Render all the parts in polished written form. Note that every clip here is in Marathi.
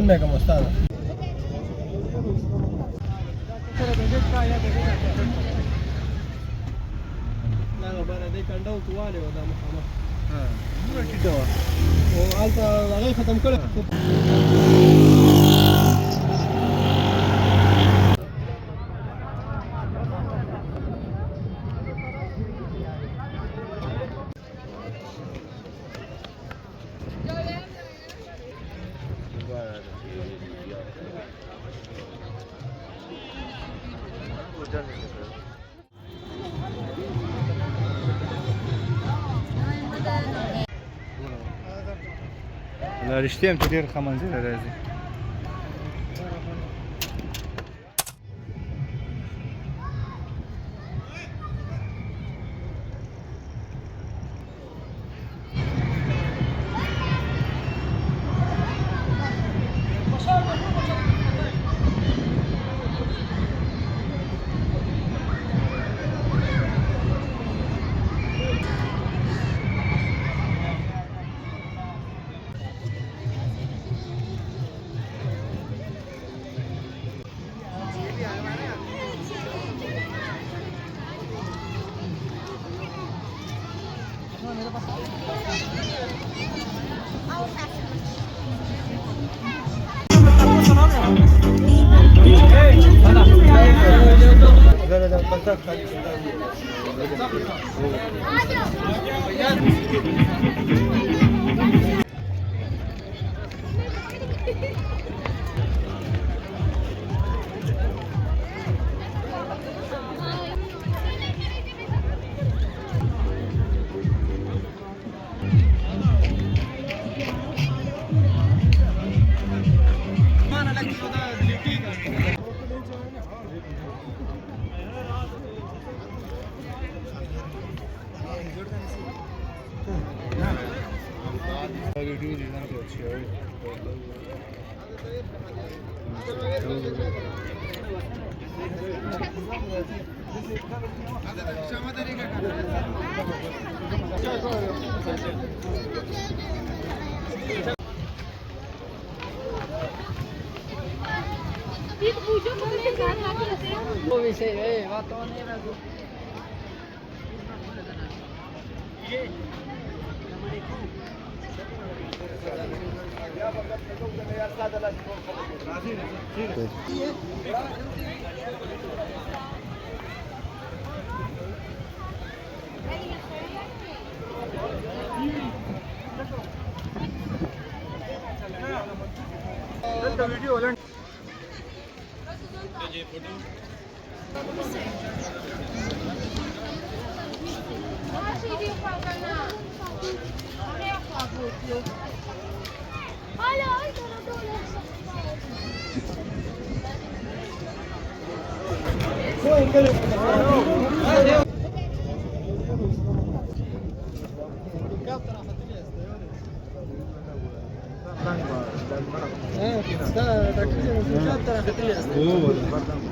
Dame cómo está. Para dai कंडा उचवाले होता मग आलता जागा खतम कर لا رشتين كتير خمنزير رازي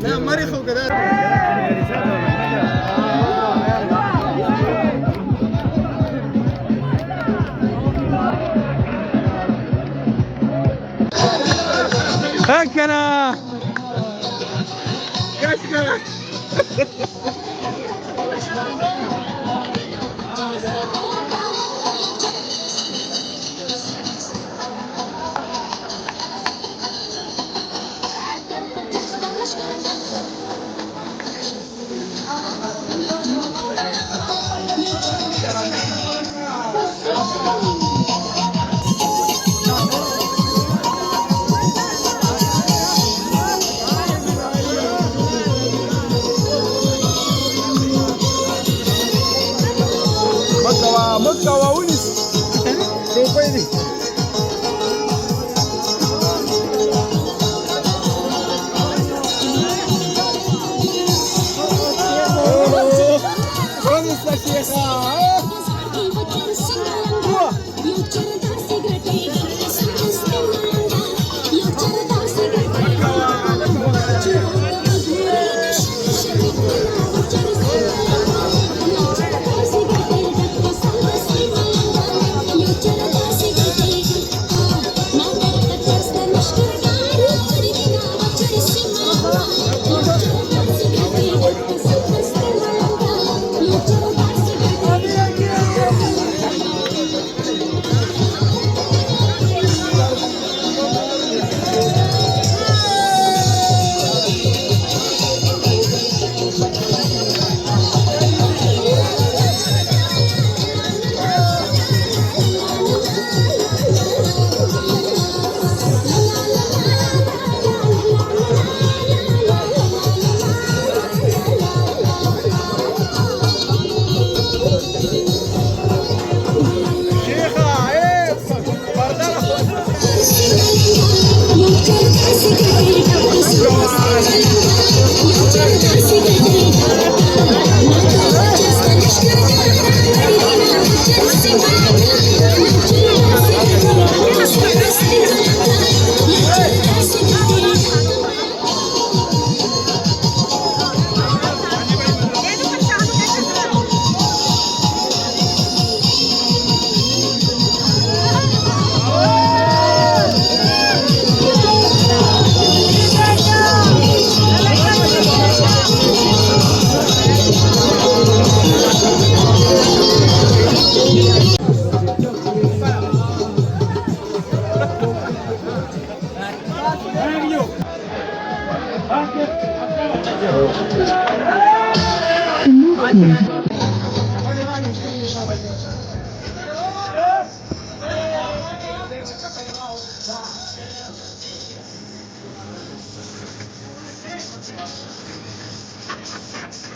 نعم مريخ وكذا هكذا كشكش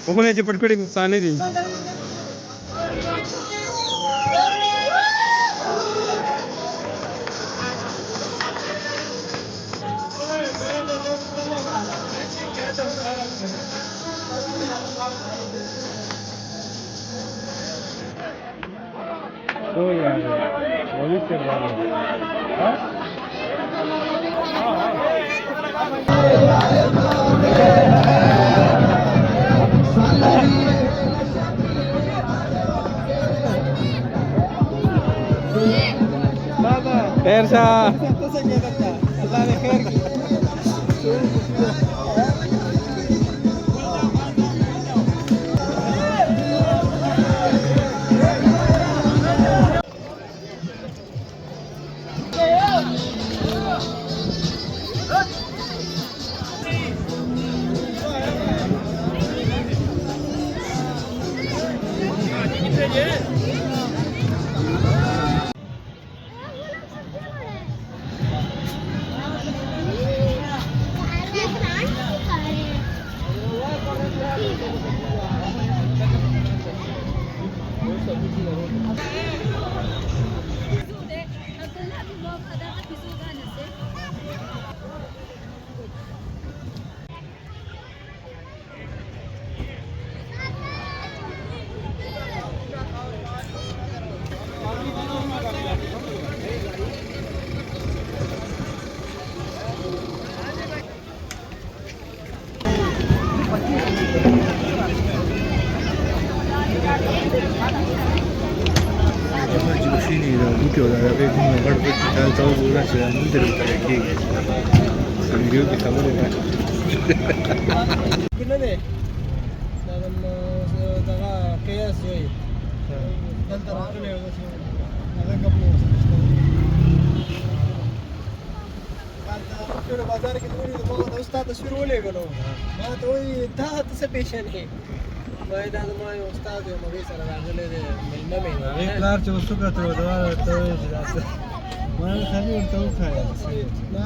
कोकणाची पटकडी पाणी दे हो यार भविष्य बाबा खैर सा तसं केलं का अल्लाह ने खैर की Gina deh. Dalam daga chaos joy. Dan terang le होगा सो. अगर कब हो सकता है. आता बाजार की थोड़ी तो बहुत उस्ताद शुरू हो लेगा लो. मैं तो ये था से पेशेंट है. मैं दादा मैं उस्ताद है मगर सारा रागले दे महीना में. एक बार जो उसको का तो दवा तो मैं खाली उठता हूँ खाया. ना